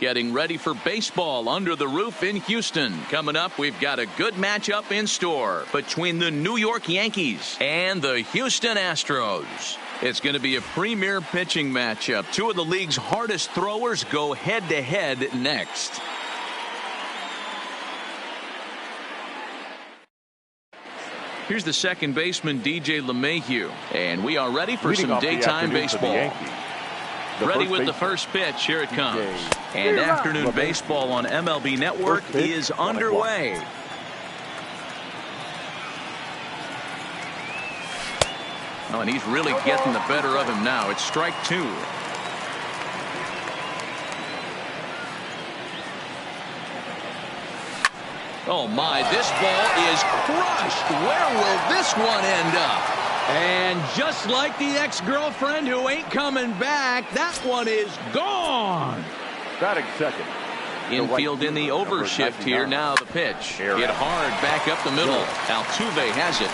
Getting ready for baseball under the roof in Houston. Coming up, we've got a good matchup in store between the New York Yankees and the Houston Astros. It's going to be a premier pitching matchup. Two of the league's hardest throwers go head-to-head next. Here's the second baseman, DJ LeMahieu, and we are ready for some daytime baseball. Ready with the first pitch. Here it comes. And afternoon baseball on MLB Network is underway. Oh, and he's really getting the better of him now. It's strike two. Oh, my, this ball is crushed. Where will this one end up? And just like the ex-girlfriend who ain't coming back, that one is gone. Batting second. Infield in the overshift here. Now the pitch. Hit hard back up the middle. Altuve has it.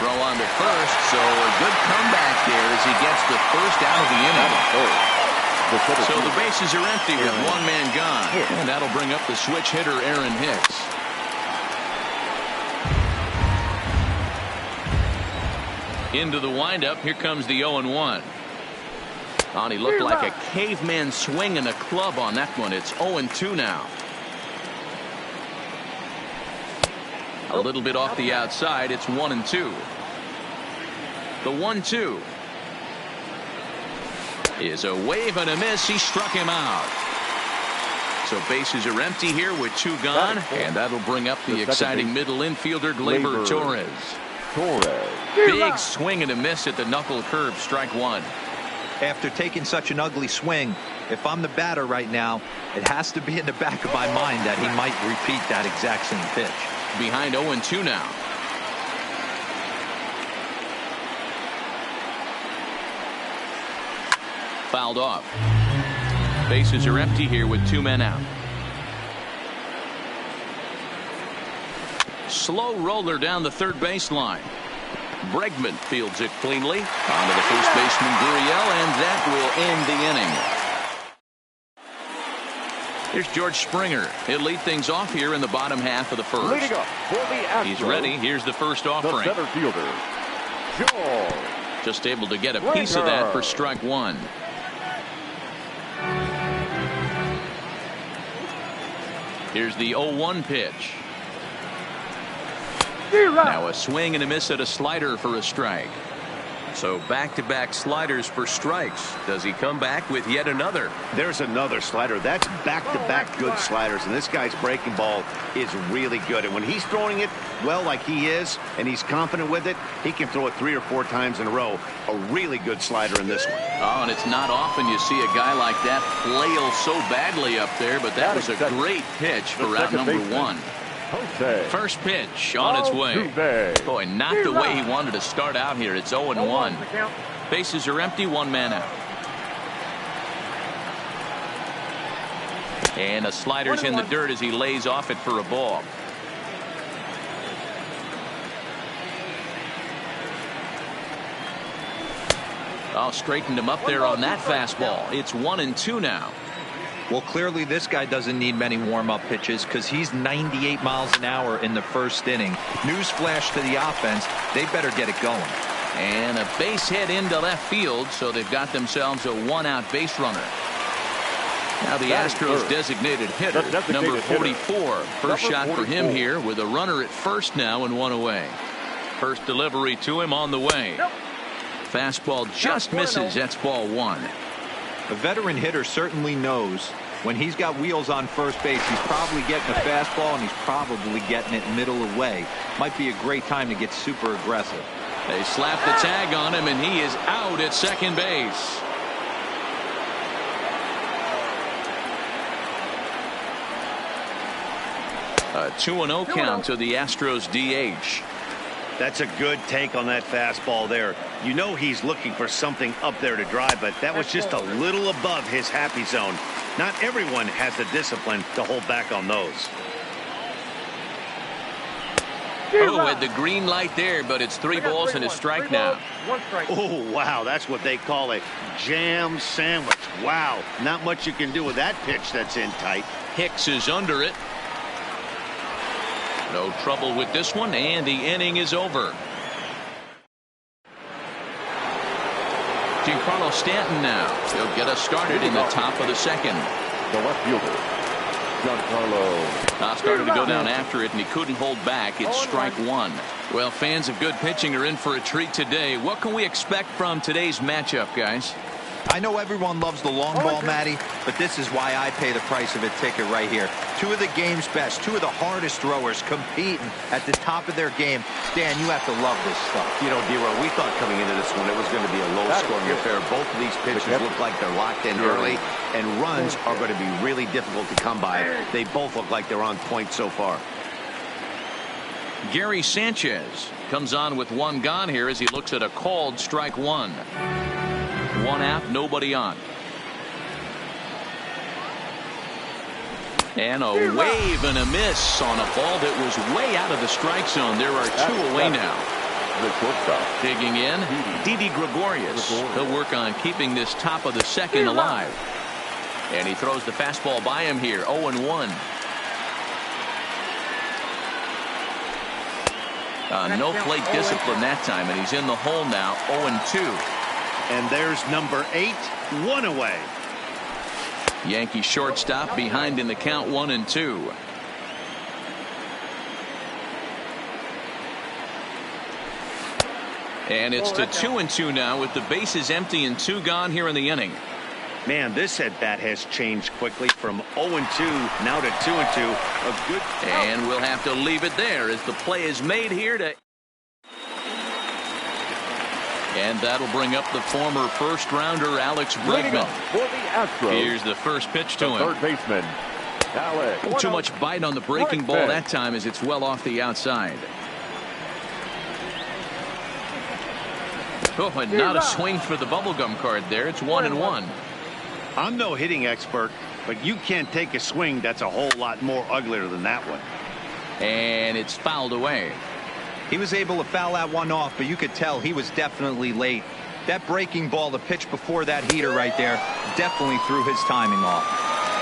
Throw on to first, so a good comeback there as he gets the first out of the inning. So the bases are empty with one man gone. And that'll bring up the switch hitter, Aaron Hicks. Into the windup. Here comes the 0-1. Oh, he looked like a caveman swinging a club on that one. It's 0-2 now. A little bit off the outside. It's 1-2. The 1-2 is a wave and a miss. He struck him out. So bases are empty here with two gone, and that'll bring up the exciting middle infielder, Gleyber Torres. Big swing and a miss at the knuckle curve. Strike one. After taking such an ugly swing, if I'm the batter right now, it has to be in the back of my mind that he might repeat that exact same pitch. Behind 0-2 now. Fouled off. Bases are empty here with two men out. Slow roller down the third baseline. Bregman fields it cleanly. Onto the first baseman, Gurriel, and that will end the inning. Here's George Springer. He'll lead things off here in the bottom half of the first. Leading up for the Astros, he's ready. Here's the first offering. The center fielder, George. Just able to get a piece of that for strike one. Here's the 0-1 pitch. Now a swing and a miss at a slider for a strike. So back-to-back sliders for strikes. Does he come back with yet another? There's another slider. That's back-to-back good sliders, and this guy's breaking ball is really good. And when he's throwing it well like he is, and he's confident with it, he can throw it 3 or 4 times in a row. A really good slider in this one. Oh, and it's not often you see a guy like that flail so badly up there, but that was a great pitch for out number one. First pitch on its way. Boy, not the way he wanted to start out here. It's 0-1. Bases are empty, one man out. And a slider's in the dirt as he lays off it for a ball. Oh, straightened him up there on that fastball. It's 1-2 now. Well, clearly this guy doesn't need many warm-up pitches because he's 98 miles an hour in the first inning. Newsflash to the offense, they better get it going. And a base hit into left field, so they've got themselves a one-out base runner. Now the Astros designated hitter, number 44. First shot for him here with a runner at first now and one away. First delivery to him on the way. Fastball just misses. That's ball one. A veteran hitter certainly knows when he's got wheels on first base, he's probably getting a fastball and he's probably getting it middle away. Might be a great time to get super aggressive. They slap the tag on him and he is out at second base. A 2-0 count to the Astros DH. That's a good take on that fastball there. You know he's looking for something up there to drive, but that was just a little above his happy zone. Not everyone has the discipline to hold back on those. Oh, had the green light there, but it's 3 balls and a strike now. Oh, wow, that's what they call a jam sandwich. Wow, not much you can do with that pitch that's in tight. Hicks is under it. No trouble with this one, and the inning is over. Giancarlo Stanton now. He'll get us started in the top of the second. The left fielder, Giancarlo. Started to go down after it, and he couldn't hold back. It's strike 1. Well, fans of good pitching are in for a treat today. What can we expect from today's matchup, guys? I know everyone loves the long ball, Matty, but this is why I pay the price of a ticket right here. 2 of the game's best, 2 of the hardest throwers competing at the top of their game. Dan, you have to love this stuff. You know, D-Roy, we thought coming into this one it was going to be a low-scoring affair. Both of these pitchers look like they're locked in early, and runs are going to be really difficult to come by. They both look like they're on point so far. Gary Sanchez comes on with 1 gone here as he looks at a called strike 1. 1 out, nobody on. And a wave and a miss on a ball that was way out of the strike zone. There are 2 away now. Digging in, Didi Gregorius. He'll work on keeping this top of the second alive. And he throws the fastball by him here. 0-1. No plate discipline that time, and he's in the hole now. 0-2. And there's number 8, 1 away. Yankee shortstop behind in the count. 1-2. And it's to 2-2 now with the bases empty and 2 gone here in the inning. Man, this at bat has changed quickly from 0-2 now to 2-2. A good. And we'll have to leave it there as the play is made here to. And that'll bring up the former first-rounder Alex Bregman. For the Astros. Here's the first pitch to him. Third baseman, Alex. Too much bite on the breaking ball that time as it's well off the outside. Oh, and not a swing for the bubblegum card there. It's 1-1. I'm no hitting expert, but you can't take a swing that's a whole lot more uglier than that one. And it's fouled away. He was able to foul that one off, but you could tell he was definitely late. That breaking ball, the pitch before that heater right there, definitely threw his timing off.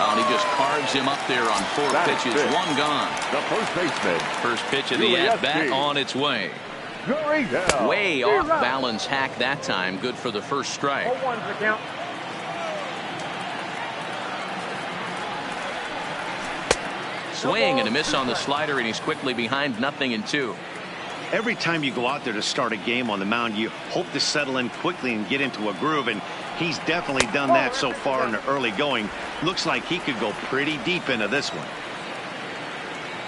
Oh, and he just carves him up there on 4 pitches. 1 gone. The first baseman. First pitch of the at-bat on its way. Way off balance hack that time. Good for the first strike. Swing and a miss on the slider, and he's quickly behind 0-2. Every time you go out there to start a game on the mound, you hope to settle in quickly and get into a groove, and he's definitely done that so far in the early going. Looks like he could go pretty deep into this one.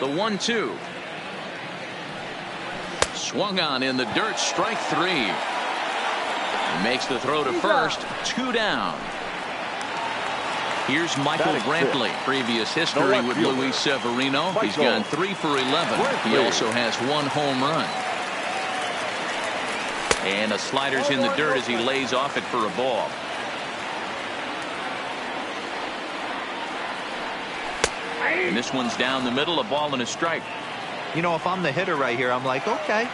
The 1-2. Swung on in the dirt, strike 3. Makes the throw to first, 2 down. Here's Michael Brantley. Previous history with Luis Severino. He's gone 3 for 11. He also has 1 home run. And a slider's in the dirt as he lays off it for a ball. And this one's down the middle, a ball and a strike. You know, if I'm the hitter right here, I'm like, okay,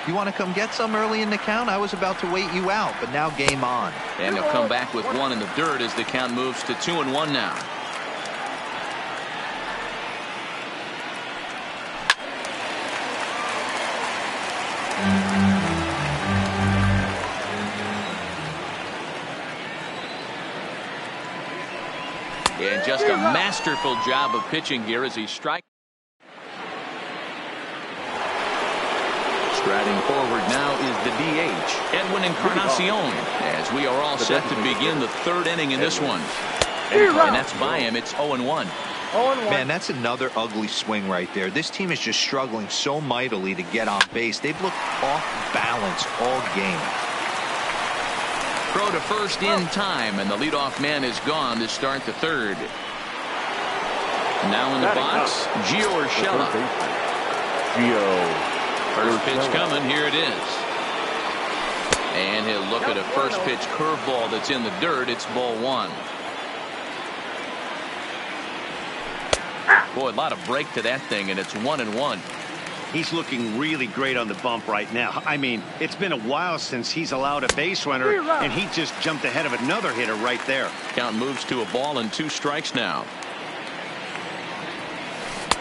you want to come get some early in the count? I was about to wait you out, but now game on. And he'll come back with 1 in the dirt as the count moves to 2-1 now. And just a masterful job of pitching here as he strikes. Striding forward now is the DH, Edwin Encarnacion, as we are all set to begin the 3rd inning in this one. And that's by him. It's 0-1. Man, that's another ugly swing right there. This team is just struggling so mightily to get on base. They've looked off balance all game. Throw to first in time, and the leadoff man is gone to start the 3rd. Now in the box, Gio Urshela. First pitch coming. Here it is. And he'll look at a first pitch curveball that's in the dirt. It's ball 1. Boy, a lot of break to that thing, and it's 1-1. He's looking really great on the bump right now. I mean, it's been a while since he's allowed a base runner, and he just jumped ahead of another hitter right there. Count moves to a ball and 2 strikes now.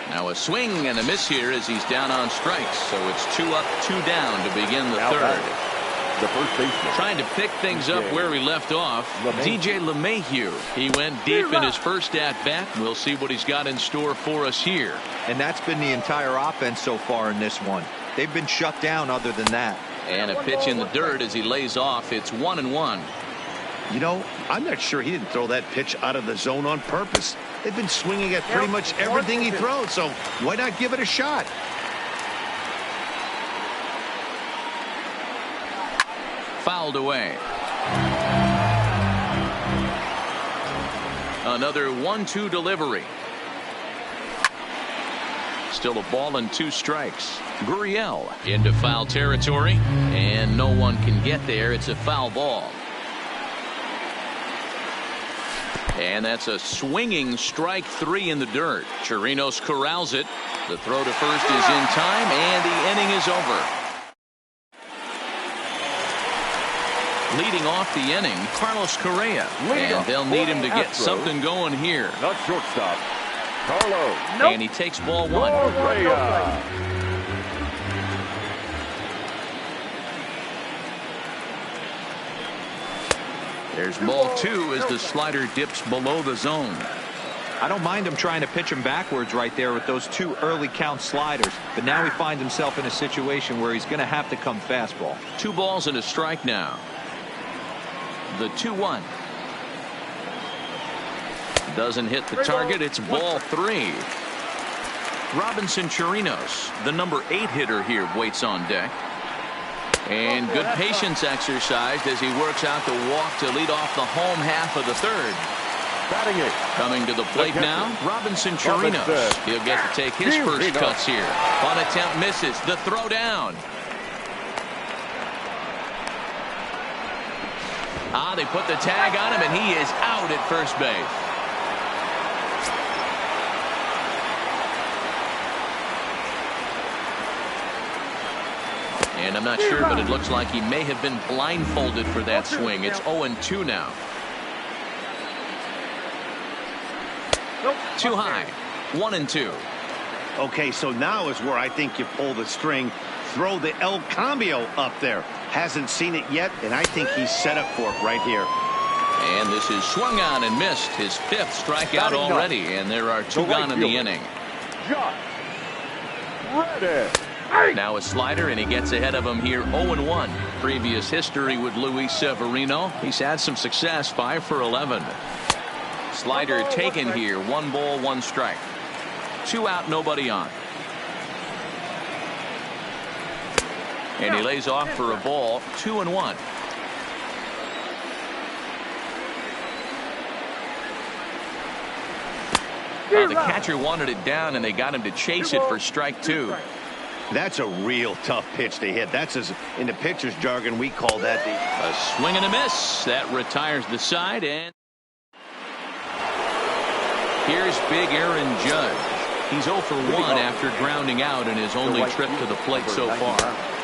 Now a swing and a miss here as he's down on strikes. So it's 2 up, 2 down to begin the third. The first baseman. Trying to pick things up where he left off. DJ LeMahieu. He went deep in his first at-bat. We'll see what he's got in store for us here. And that's been the entire offense so far in this one. They've been shut down other than that. And a pitch in the dirt as he lays off. It's 1-1. You know, I'm not sure he didn't throw that pitch out of the zone on purpose. They've been swinging at pretty much everything he throws, so why not give it a shot? Fouled away. Another 1-2 delivery. Still a ball and 2 strikes. Gurriel into foul territory, and no one can get there. It's a foul ball. And that's a swinging strike 3 in the dirt. Chirinos corrals it. The throw to first is in time, and the inning is over. Leading off the inning, Carlos Correa. And they'll need him to get something going here. Not shortstop. Carlos. And he takes ball 1. Correa. There's ball 2 as the slider dips below the zone. I don't mind him trying to pitch him backwards right there with those 2 early count sliders. But now he finds himself in a situation where he's going to have to come fastball. 2 balls and a strike now. The 2-1. Doesn't hit the target. It's ball 3. Robinson Chirinos, the number 8 hitter here, waits on deck. And good patience exercised as he works out the walk to lead off the home half of the third. Batting it. Coming to the plate now, Robinson Chirinos. He'll get to take his first cuts here. On attempt misses. The throw down. They put the tag on him, and he is out at first base. And I'm not sure, but it looks like he may have been blindfolded for that swing. It's 0-2 now. Too high. 1-2. Okay, so now is where I think you pull the string. Throw the El Cambio up there. Hasn't seen it yet, and I think he's set up for it right here. And this is swung on and missed. His 5th strikeout already, and there are 2 gone in the inning. Now a slider, and he gets ahead of him here. 0-1. Previous history with Luis Severino. He's had some success. 5 for 11. Slider taken here. 1 ball, 1 strike. 2 out, nobody on. And he lays off for a ball. 2-1. The catcher wanted it down, and they got him to chase it for strike 2. That's a real tough pitch to hit. That's, as in the pitcher's jargon, we call that a swing and a miss. That retires the side, and here's big Aaron Judge. He's 0 for 1 after grounding out in his only trip to the plate so far.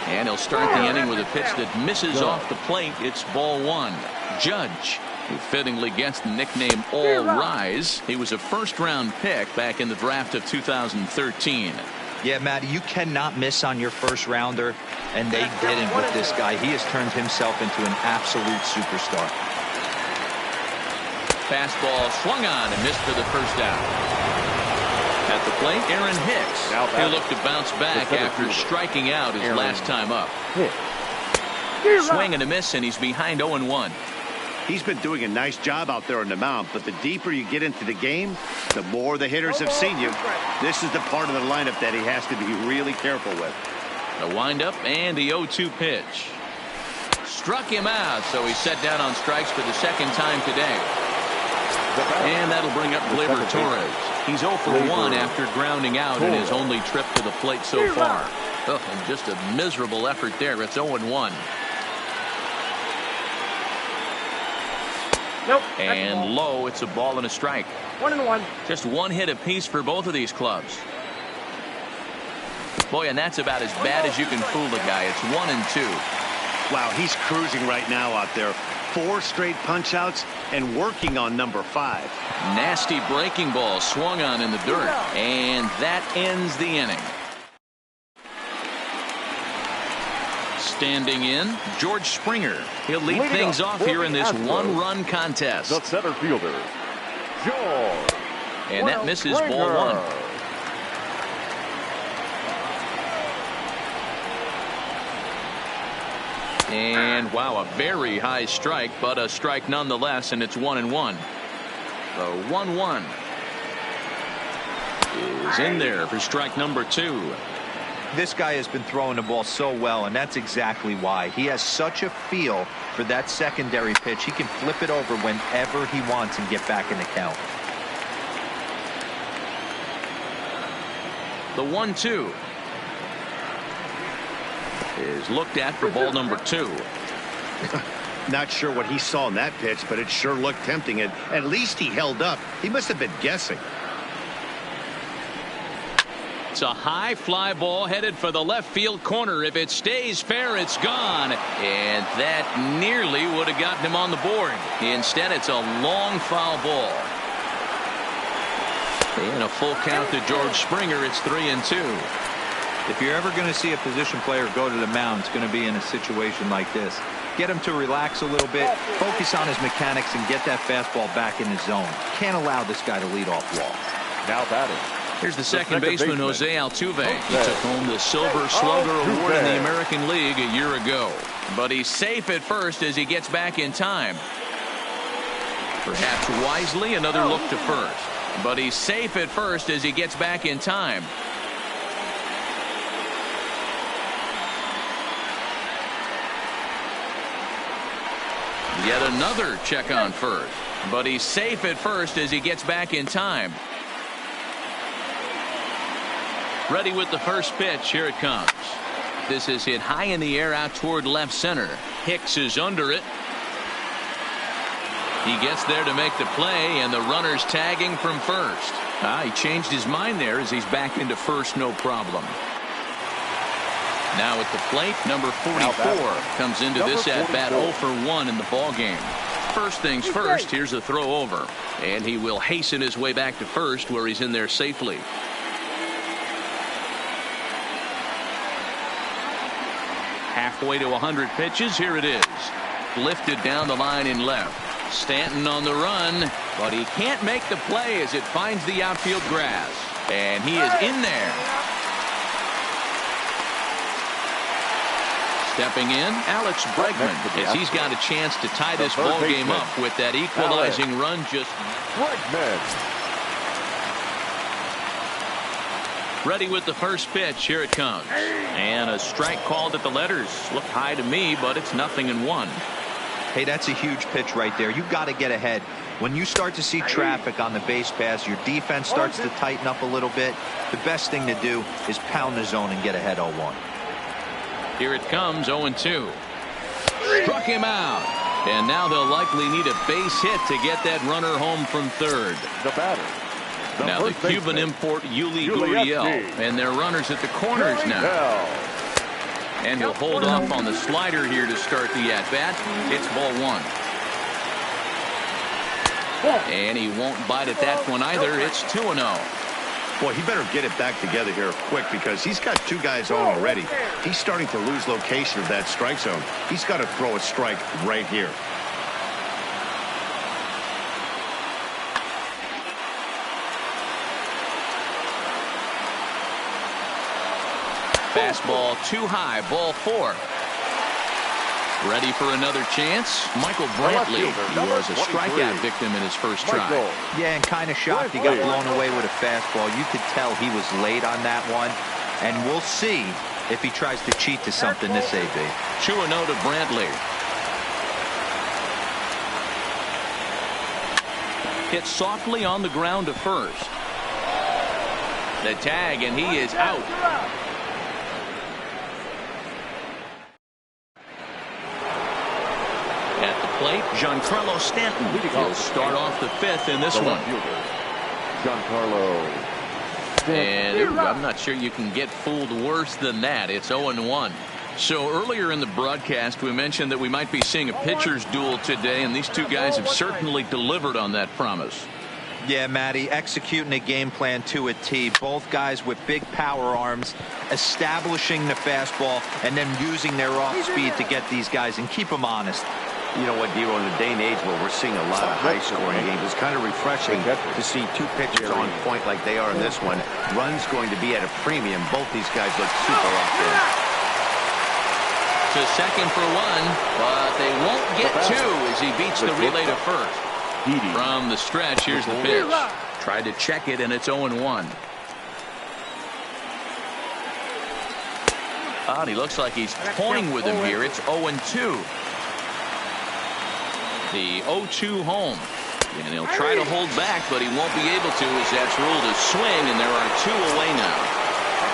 And he'll start the inning with a pitch that misses off the plate. It's ball 1. Judge, who fittingly gets the nickname All Rise. He was a first-round pick back in the draft of 2013. Yeah, Matty, you cannot miss on your first rounder, and they didn't with this guy. He has turned himself into an absolute superstar. Fastball swung on and missed for the first out. At the plate, Aaron Hicks. He'll look to bounce back after striking out his last time up. Swing and a miss, and he's behind 0-1. He's been doing a nice job out there on the mound, but the deeper you get into the game, the more the hitters have seen you. This is the part of the lineup that he has to be really careful with. The windup and the 0-2 pitch. Struck him out, so he's set down on strikes for the 2nd time today. And that'll bring up Gleyber Torres. He's 0 for 1 after grounding out in his only trip to the plate so far. Oh, and just a miserable effort there. It's 0-1. Nope. And low, it's a ball and a strike. 1-1. Just 1 hit apiece for both of these clubs. Boy, and that's about as bad as you can fool a guy. It's 1-2. Wow, he's cruising right now out there. 4 straight punch-outs and working on number 5. Nasty breaking ball swung on in the dirt, and that ends the inning. Standing in, George Springer. He'll lead things off here in this one-run contest. The center fielder, George. And that misses ball 1. And wow, a very high strike, but a strike nonetheless, and it's 1-1. The 1-1 is in there for strike number 2. This guy has been throwing the ball so well, and that's exactly why. He has such a feel for that secondary pitch. He can flip it over whenever he wants and get back in the count. The 1-2 is looked at for ball number 2. Not sure what he saw in that pitch, but it sure looked tempting. And at least he held up. He must have been guessing. It's a high fly ball headed for the left field corner. If it stays fair, it's gone. And that nearly would have gotten him on the board. Instead, it's a long foul ball. And a full count to George Springer. It's 3-2. If you're ever going to see a position player go to the mound, it's going to be in a situation like this. Get him to relax a little bit, focus on his mechanics, and get that fastball back in his zone. Can't allow this guy to lead off walks. Now batting. Here's the second baseman, Jose Altuve. He took home the Silver Slugger Award in the American League a year ago. But he's safe at first as he gets back in time. Perhaps wisely, another look to first. But he's safe at first as he gets back in time. Yet another check on first. But he's safe at first as he gets back in time. Ready with the first pitch. Here it comes. This is hit high in the air out toward left center. Hicks is under it. He gets there to make the play, and the runner's tagging from first. He changed his mind there as he's back into first, no problem. Now at the plate, number 44 comes into this at-bat 0 for 1 in the ballgame. First things first, here's a throw over. And he will hasten his way back to first, where he's in there safely. Halfway to 100 pitches. Here it is. Lifted down the line in left. Stanton on the run, but he can't make the play as it finds the outfield grass. And he is in there. Stepping in, Alex Bregman, as he's got a chance to tie this ball game up with that equalizing run. Just Bregman. ready with the first pitch. Here it comes. And a strike called at the letters. Looked high to me, but it's 0-1. Hey, that's a huge pitch right there. You've got to get ahead. When you start to see traffic on the base pass, your defense starts to tighten up a little bit. The best thing to do is pound the zone and get ahead 0-1. Here it comes, 0-2. Struck him out. And now they'll likely need a base hit to get that runner home from third. The batter. Now the Cuban import Yuli Gurriel, and their runners at the corners now. And he'll hold off on the slider here to start the at-bat. It's ball 1. And he won't bite at that one either. It's 2-0. Boy, he better get it back together here quick because he's got 2 guys on already. He's starting to lose location of that strike zone. He's got to throw a strike right here. Fastball too high, ball 4. Ready for another chance? Michael Brantley, who was a strikeout victim in his first try. Yeah, and kind of shocked he got blown away with a fastball. You could tell he was late on that one. And we'll see if he tries to cheat to something this AB. 2-0 to Brantley. Hit softly on the ground to first. The tag, and he is out. At the plate, Giancarlo Stanton. He'll start off the 5th in this one. Giancarlo And I'm not sure you can get fooled worse than that. It's 0-1. So earlier in the broadcast, we mentioned that we might be seeing a pitcher's duel today, and these two guys have certainly delivered on that promise. Yeah, Matty, executing a game plan to a T. Both guys with big power arms, establishing the fastball, and then using their off-speed to get these guys and keep them honest. You know what, Dero, in the day and age where we're seeing a lot of high-scoring games, it's kind of refreshing to see two pitchers on point like they are in this one. Run's going to be at a premium. Both these guys look super locked in. To second for one, but they won't get two as he beats the relay to first. From the stretch, here's the pitch. Tried to check it, and it's 0-1. And he looks like he's toying with him here. It's 0-2. The 0-2 home. And he'll try to hold back, but he won't be able to as that's ruled a swing, and there are two away now.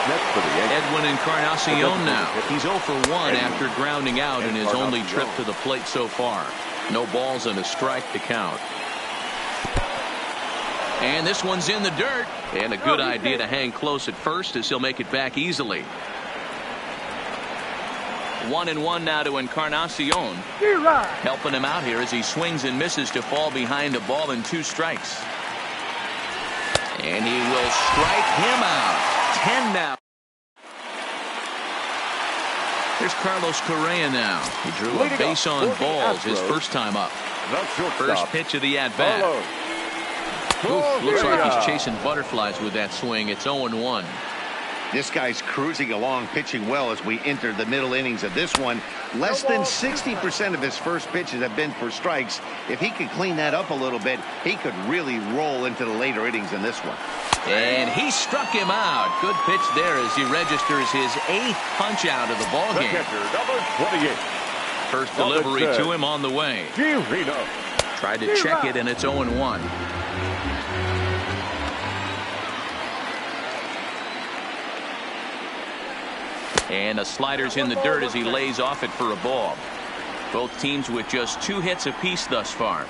Edwin Encarnacion now. He's 0 for 1 after grounding out in his only trip to the plate so far. No balls and a strike to count. And this one's in the dirt. And a good idea to hang close at first as he'll make it back easily. 1-1 now to Encarnacion. Helping him out here as he swings and misses to fall behind a ball and 2 strikes. And he will strike him out. 10 now. Here's Carlos Correa now. He drew a base on balls his first time up. First pitch of the at-bat. Looks like he's chasing butterflies with that swing. It's 0-1. This guy's cruising along, pitching well as we enter the middle innings of this one. Less than 60% of his first pitches have been for strikes. If he could clean that up a little bit, he could really roll into the later innings in this one. And he struck him out. Good pitch there as he registers his 8th punch out of the ball game. First delivery to him on the way. Tried to check it, and it's 0-1. And the slider's in the dirt as he lays off it for a ball. Both teams with just 2 hits apiece thus far.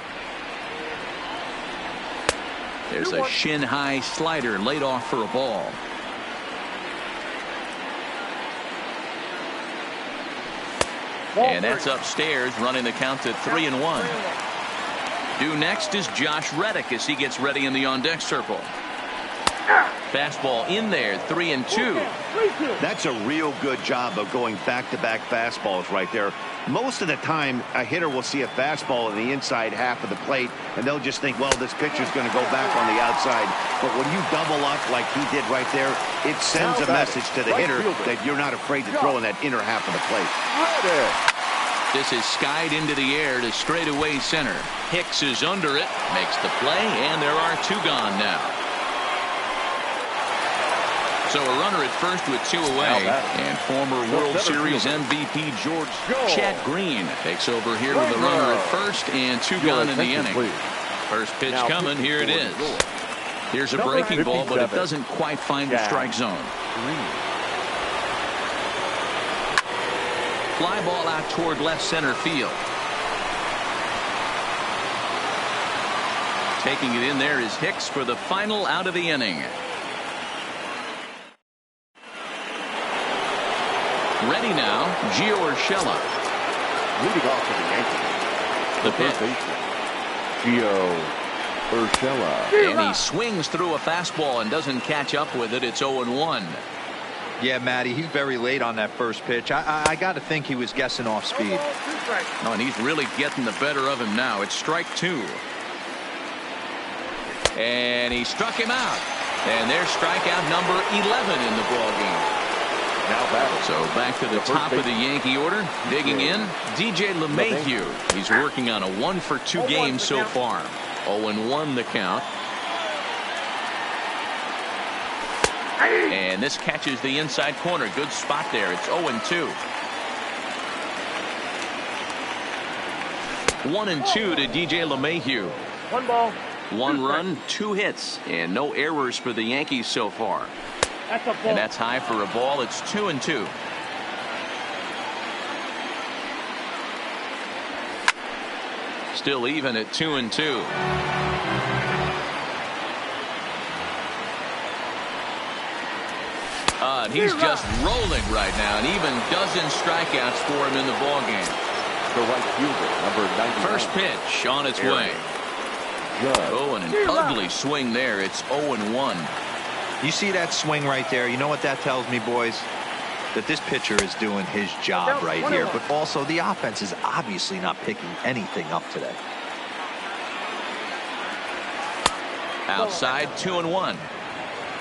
There's a shin-high slider laid off for a ball. And that's upstairs, running the count to 3-1. Due next is Josh Reddick as he gets ready in the on-deck circle. Fastball in there, 3-2. That's a real good job of going back-to-back fastballs right there. Most of the time, a hitter will see a fastball in the inside half of the plate, and they'll just think, well, this pitcher's going to go back on the outside. But when you double up like he did right there, it sends a message to the hitter that you're not afraid to throw in that inner half of the plate. This is skied into the air to straightaway center. Hicks is under it, makes the play, and there are 2 gone now. So a runner at first with 2 away, and former World Series MVP George Chad Green takes over here with a runner at first and 2 gone in the inning. First pitch coming, here it is. Here's a breaking ball, but it doesn't quite find the strike zone. Fly ball out toward left center field. Taking it in there is Hicks for the final out of the inning. Ready now, Gio Urshela. Leading off for the Yankees. The pitch. Gio Urshela. And he swings through a fastball and doesn't catch up with it. It's 0-1. Yeah, Matty, he's very late on that first pitch. I got to think he was guessing off speed. No, and he's really getting the better of him now. It's strike 2. And he struck him out. And there's strikeout number 11 in the ball game. So back to the top of the Yankee order. Digging in, DJ LeMahieu. He's working on a 1-for-2 game so far. 0-1 the count. And this catches the inside corner. Good spot there. It's 0-2. 1-2 to DJ LeMahieu. 1 ball. 1 run, 2 hits, and no errors for the Yankees so far. And that's high for a ball. It's 2-2. Still even at 2-2. And he's just rolling right now, and even dozen strikeouts for him in the ballgame. The right fielder, number 99. First pitch on its way. Oh, and an ugly swing there. It's 0-1. You see that swing right there? You know what that tells me, boys? That this pitcher is doing his job right here. But also, the offense is obviously not picking anything up today. Outside, 2-1.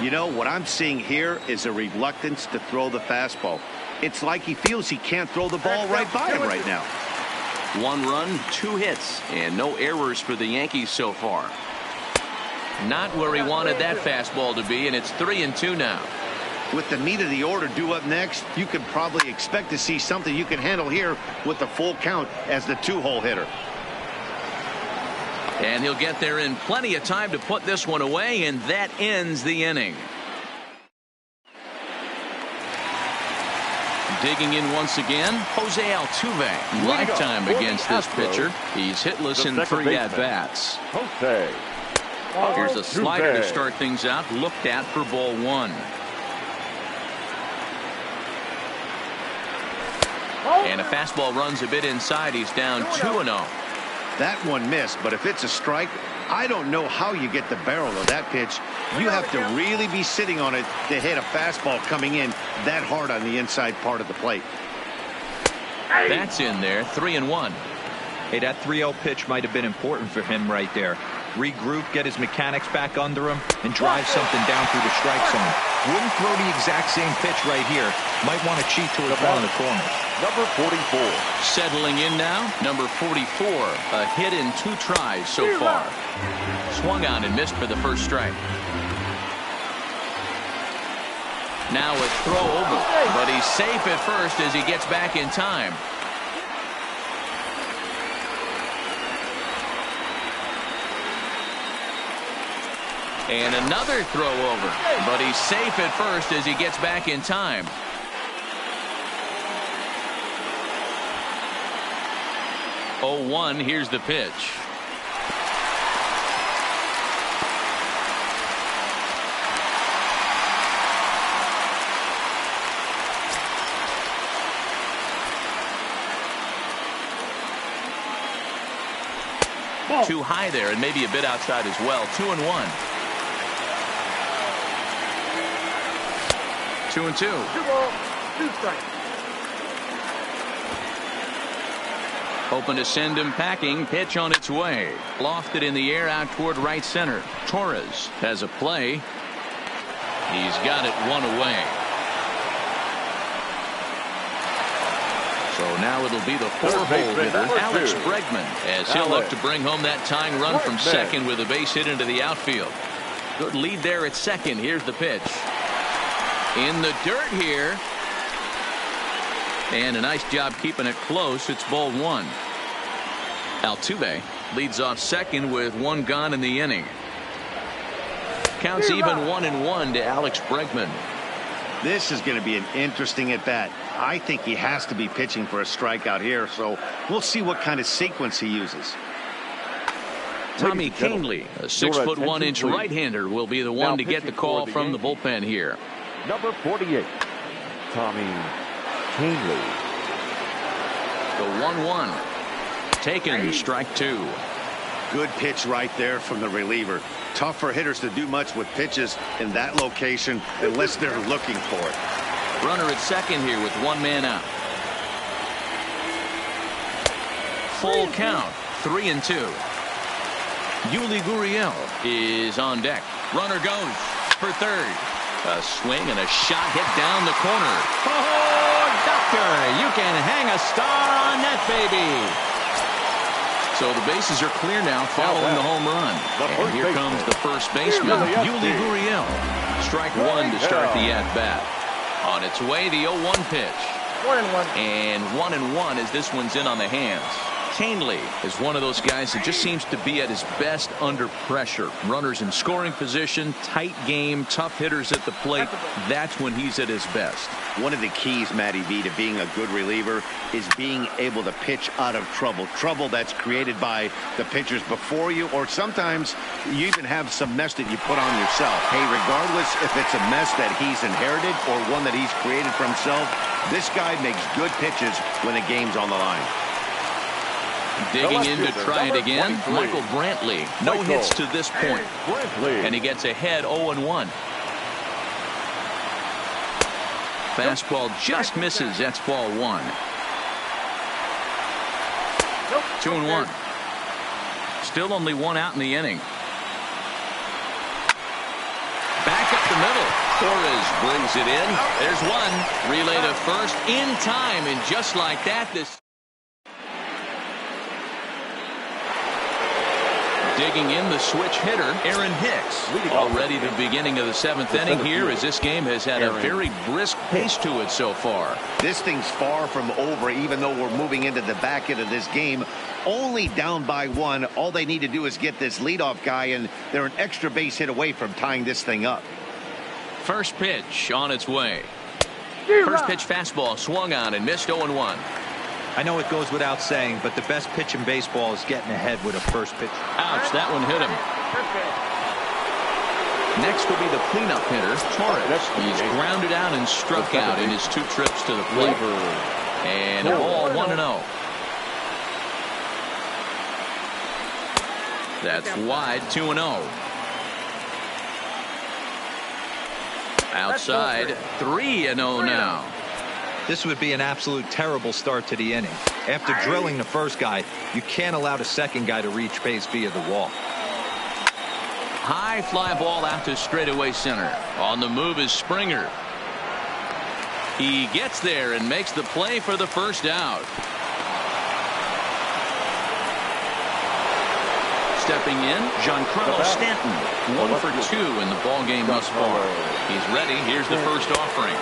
You know, what I'm seeing here is a reluctance to throw the fastball. It's like he feels he can't throw the ball right by him right now. 1 run, 2 hits, and no errors for the Yankees so far. Not where he wanted that fastball to be, and it's 3-2 now. With the meat of the order due up next, you could probably expect to see something you can handle here with the full count as the 2-hole hitter. And he'll get there in plenty of time to put this one away, and that ends the inning. Digging in once again, Jose Altuve. Lifetime against this pitcher. He's hitless in 3 at-bats. Here's a slider to start things out, looked at for ball 1. And a fastball runs a bit inside. He's down 2-0. That one missed, but if it's a strike, I don't know how you get the barrel of that pitch. You have to really be sitting on it to hit a fastball coming in that hard on the inside part of the plate. That's in there, 3-1. Hey, that 3-0 pitch might have been important for him right there. Regroup, get his mechanics back under him, and drive something down through the strike zone. Wouldn't throw the exact same pitch right here. Might want to cheat towards one of the corners. Number 44. Settling in now, number 44. A hit in 2 tries so far. Swung on and missed for the first strike. Now a throw over, but he's safe at first as he gets back in time. And another throw over, but he's safe at first as he gets back in time. Oh, 1, here's the pitch. Too high there, and maybe a bit outside as well. 2-1. 2-2. Hoping to send him packing. Pitch on its way. Lofted in the air out toward right center. Torres has a play. He's got it 1 away. So now it'll be the 4-hole hitter, Alex Bregman, as he'll look to bring home that tying run from second with a base hit into the outfield. Good lead there at second. Here's the pitch. In the dirt here. And a nice job keeping it close. It's ball 1. Altuve leads off second with 1 gone in the inning. Counts even 1-1 to Alex Bregman. This is going to be an interesting at bat. I think he has to be pitching for a strikeout here, so we'll see what kind of sequence he uses. Tommy Canely, a 6'1" right-hander, will be the one to get the call from the bullpen here. Number 48, Tommy Canely. The 1-1. Taken, strike 2. Good pitch right there from the reliever. Tough for hitters to do much with pitches in that location unless they're looking for it. Runner at second here with 1 man out. Full count, 3-2. Yuli Gurriel is on deck. Runner goes for third. A swing and a shot hit down the corner. Oh, doctor, you can hang a star on that baby. So the bases are clear now following the home run. And here comes the first baseman, Yuli Gurriel. Strike 1 to start the at-bat. On its way, the 0-1 pitch. 1-1. And 1-1 as this one's in on the hands. routinely is one of those guys that just seems to be at his best under pressure. Runners in scoring position, tight game, tough hitters at the plate. That's when he's at his best. One of the keys, Matty V, to being a good reliever is being able to pitch out of trouble. Trouble that's created by the pitchers before you, or sometimes you even have some mess that you put on yourself. Hey, regardless if it's a mess that he's inherited or one that he's created for himself, this guy makes good pitches when the game's on the line. Digging in to try it again, Michael Brantley. No hits to this point. And he gets ahead 0-1. Fastball just misses. That's ball 1. 2-1. Still only 1 out in the inning. Back up the middle. Torres brings it in. There's 1. Relay to first in time. And just like that, this... Digging in, the switch hitter, Aaron Hicks. Already the beginning of the 7th inning here, as this game has had a very brisk pace to it so far. This thing's far from over, even though we're moving into the back end of this game. Only down by 1. All they need to do is get this leadoff guy, and they're an extra base hit away from tying this thing up. First pitch on its way. First pitch fastball swung on and missed 0-1. I know it goes without saying, but the best pitch in baseball is getting ahead with a first pitch. Ouch, that one hit him. Next will be the cleanup hitter, Torres. He's grounded out and struck out in his 2 trips to the plate. And a ball 1-0. That's wide, 2-0. Outside, 3-0 now. This would be an absolute terrible start to the inning. After drilling the first guy, you can't allow the second guy to reach base via the wall. High fly ball out to straightaway center. On the move is Springer. He gets there and makes the play for the first out. Stepping in, Giancarlo Stanton. 1 for 2 in the ballgame thus far. He's ready. Here's the first offering.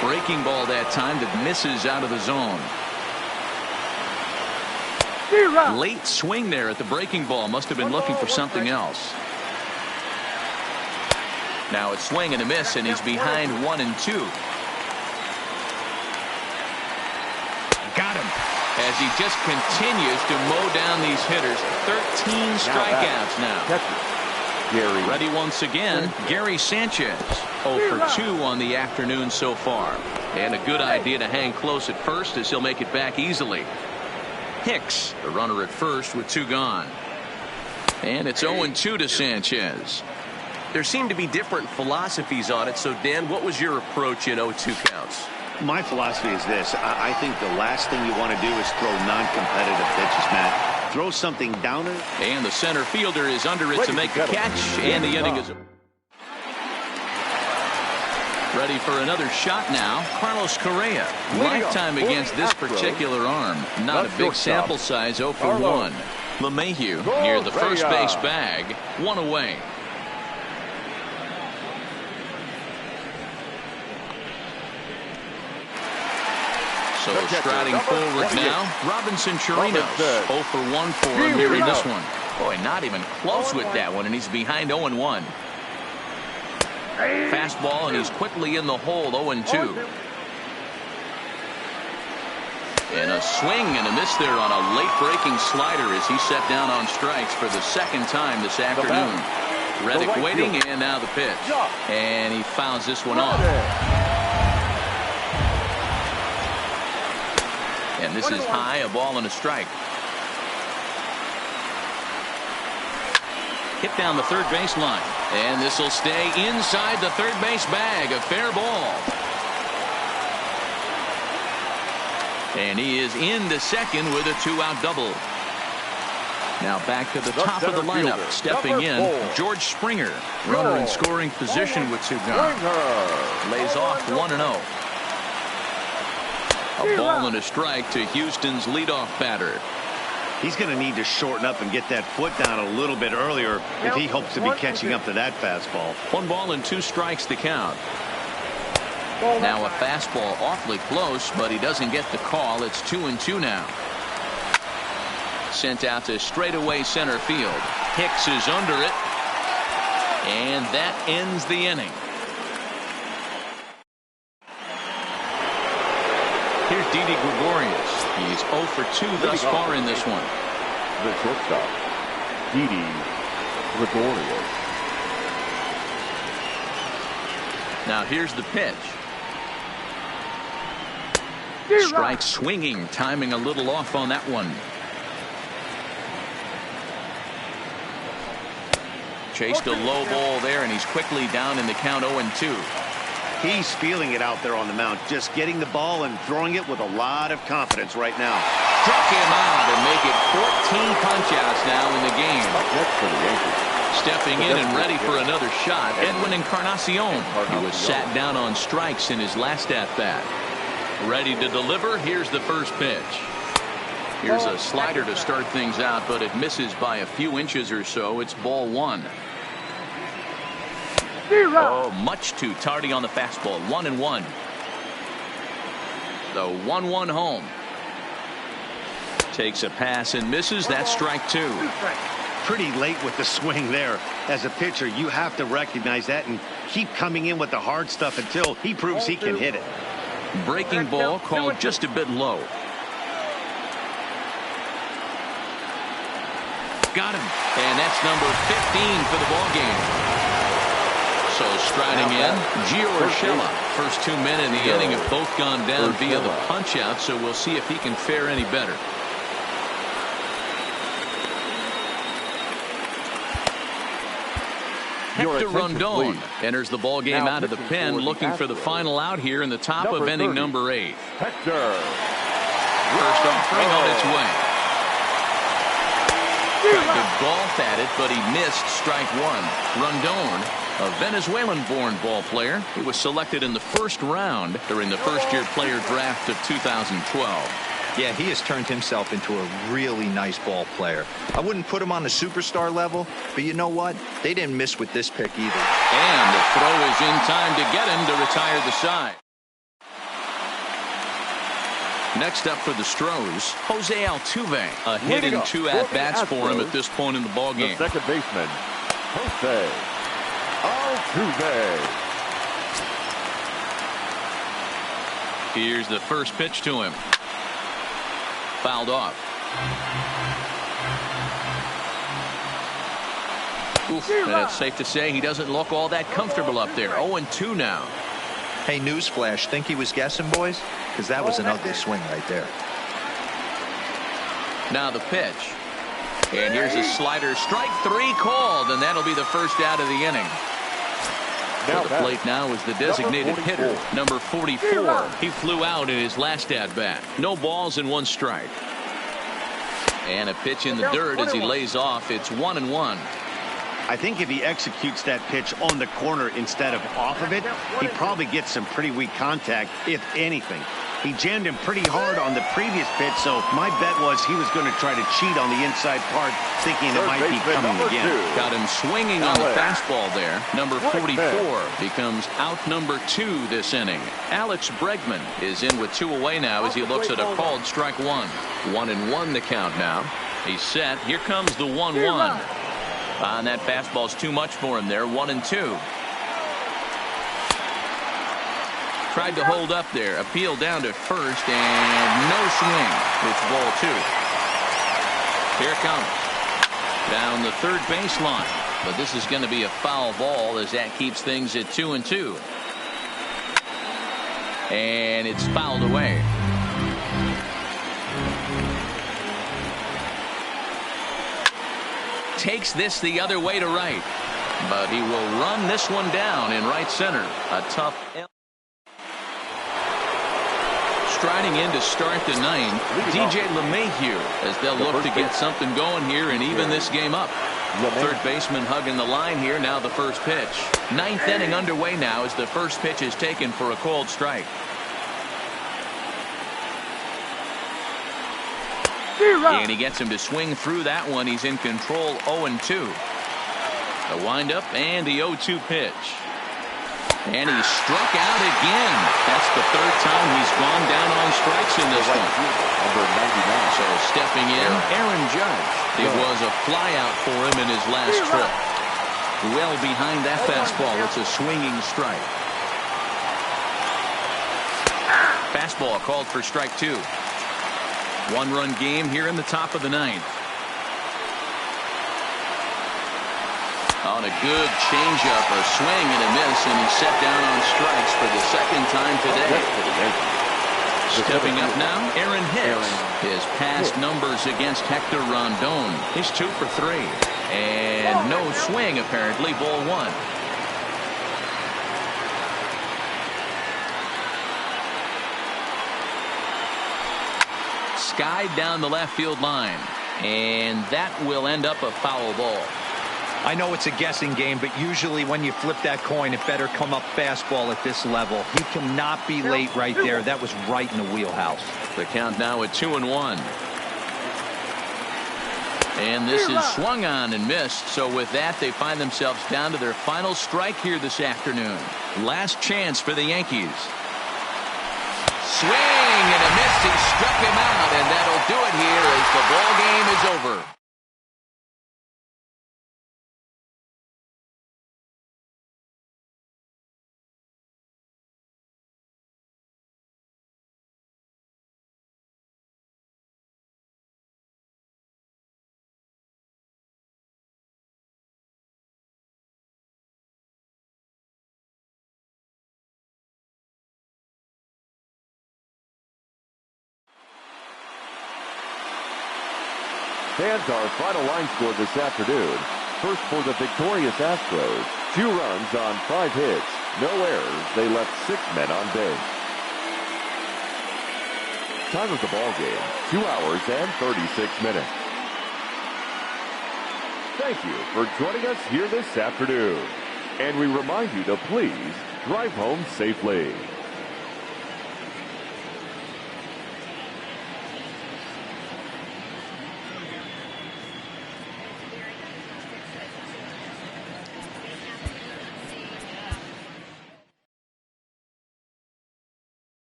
Breaking ball that time that misses out of the zone. Late swing there at the breaking ball. Must have been looking for something else. Now it's swing and a miss, and he's behind 1 and 2. Got him. As he just continues to mow down these hitters. 13 strikeouts now. Ready once again, Gary Sanchez. 0 for 2 on the afternoon so far. And a good idea to hang close at first, as he'll make it back easily. Hicks, the runner at first with 2 gone. And it's 0-2 to Sanchez. There seem to be different philosophies on it. So, Dan, what was your approach in 0-2 counts? My philosophy is this. I think the last thing you want to do is throw non-competitive pitches, Matt. Throw something down it. And the center fielder is under it to make the catch. And the inning is ready for another shot now. Carlos Correa. Lifetime against this particular arm. Not a big sample size. 0 for 1. LeMahieu near the first base bag. 1 away. So striding forward now, Robinson Chirinos. 0 for 1 for him here in this one. Boy, not even close with that one, and he's behind 0-1. Fastball, and he's quickly in the hole, 0-2. And a swing and a miss there on a late breaking slider as he set down on strikes for the 2nd time this afternoon. Reddick waiting, and now the pitch. And he fouls this one off. And this is high, a ball and a strike. Hit down the third base line. And this will stay inside the third base bag. A fair ball. And he is into second with a 2-out double. Now back to the top of the lineup. Stepping in, George Springer. Runner in scoring position with 2 gone. Lays off 1-0. A ball and a strike to Houston's leadoff batter. He's going to need to shorten up and get that foot down a little bit earlier if he hopes to be catching up to that fastball. 1 ball and 2 strikes to count. Now a fastball awfully close, but he doesn't get the call. It's 2-2 now. Sent out to straightaway center field. Hicks is under it. And that ends the inning. Here's Didi Gregorius. He's 0 for 2 thus far in this one. The shortstop, Didi Gregorius. Now here's the pitch. Strike swinging, timing a little off on that one. Chased a low ball there, and he's quickly down in the count 0-2. He's feeling it out there on the mound, just getting the ball and throwing it with a lot of confidence right now. Struck him out and make it 14 punch-outs now in the game. Next for the Yankees. Stepping in and ready for another shot, Edwin Encarnacion. He was sat down on strikes in his last at-bat. Ready to deliver. Here's the first pitch. Here's a slider to start things out, but it misses by a few inches or so. It's ball 1. Oh, much too tardy on the fastball. 1-1. The 1-1 home. Takes a pass and misses. That's strike 2. Pretty late with the swing there. As a pitcher, you have to recognize that and keep coming in with the hard stuff until he proves he can hit it. Breaking ball called just a bit low. Got him. And that's number 15 for the ball game. So striding in, Gio Urshela. First 2 men in the inning have both gone down via the punch out, so we'll see if he can fare any better. Hector Rondon enters the ball game out of the pen, looking for the final out here in the top of inning number 8. Hector. First offering on its way. Tried to golf at it, but he missed strike 1. Rondon, a Venezuelan-born ball player. He was selected in the first round during the first-year player draft of 2012. Yeah, he has turned himself into a really nice ball player. I wouldn't put him on the superstar level, but you know what? They didn't miss with this pick either. And the throw is in time to get him to retire the side. Next up for the Stros, Jose Altuve. A hit and 2 at-bats for him at this point in the ballgame. The second baseman, Jose Altuve. Here's the first pitch to him. Fouled off. Oof, and it's safe to say he doesn't look all that comfortable up there. 0-2 now. Hey, newsflash, think he was guessing, boys? Because that was an ugly swing right there. Now the pitch. And here's a slider. Strike 3 called, and that'll be the first out of the inning. At the plate now is the designated hitter, number 44. He flew out in his last at-bat. No balls and 1 strike. And a pitch in the dirt as he lays off. It's 1-1. I think if he executes that pitch on the corner instead of off of it, he probably gets some pretty weak contact, if anything. He jammed him pretty hard on the previous pitch, so my bet was he was going to try to cheat on the inside part, thinking it might be coming again. Got him swinging on the fastball there. Number 44 becomes out number 2 this inning. Alex Bregman is in with 2 away now as he looks at a called strike 1. 1-1 the count now. He's set. Here comes the 1-1. And that fastball's too much for him there. 1-2. Tried to hold up there. Appeal down to first, and no swing. It's ball 2. Here it comes. Down the third baseline. But this is going to be a foul ball as that keeps things at 2-2. And it's fouled away. Takes this the other way to right. But he will run this one down in right center. A tough. Striding in to start the 9th, DJ LeMahieu, as they'll look to get something going here and even this game up. Third baseman hugging the line here. Now the first pitch. 9th inning underway now as the first pitch is taken for a called strike. And he gets him to swing through that one. He's in control. 0-2. The windup and the 0-2 pitch. And he struck out again. That's the 3rd time he's gone down on strikes strikes in this one. Number 99. So stepping in, Aaron Judge. It was a flyout for him in his last trip. Well behind that fastball. It's a swinging strike. Fastball called for strike 2. One-run game here in the top of the ninth. On a good changeup, a swing and a miss, and he's set down on strikes for the second time today. Stepping up now, Aaron Hicks. His past numbers against Hector Rondon. He's 2 for 3. And no swing, apparently, ball 1. Skied down the left field line. And that will end up a foul ball. I know it's a guessing game, but usually when you flip that coin, it better come up fastball at this level. He cannot be late right there. That was right in the wheelhouse. The count now at 2-1. And this is swung on and missed. So with that, they find themselves down to their final strike here this afternoon. Last chance for the Yankees. Swing and a miss. He struck him out, and that'll do it here as the ball game is over. Fans, our final line score this afternoon. First for the victorious Astros. 2 runs on 5 hits. No errors. They left 6 men on base. Time of the ball game, 2 hours and 36 minutes. Thank you for joining us here this afternoon. And we remind you to please drive home safely.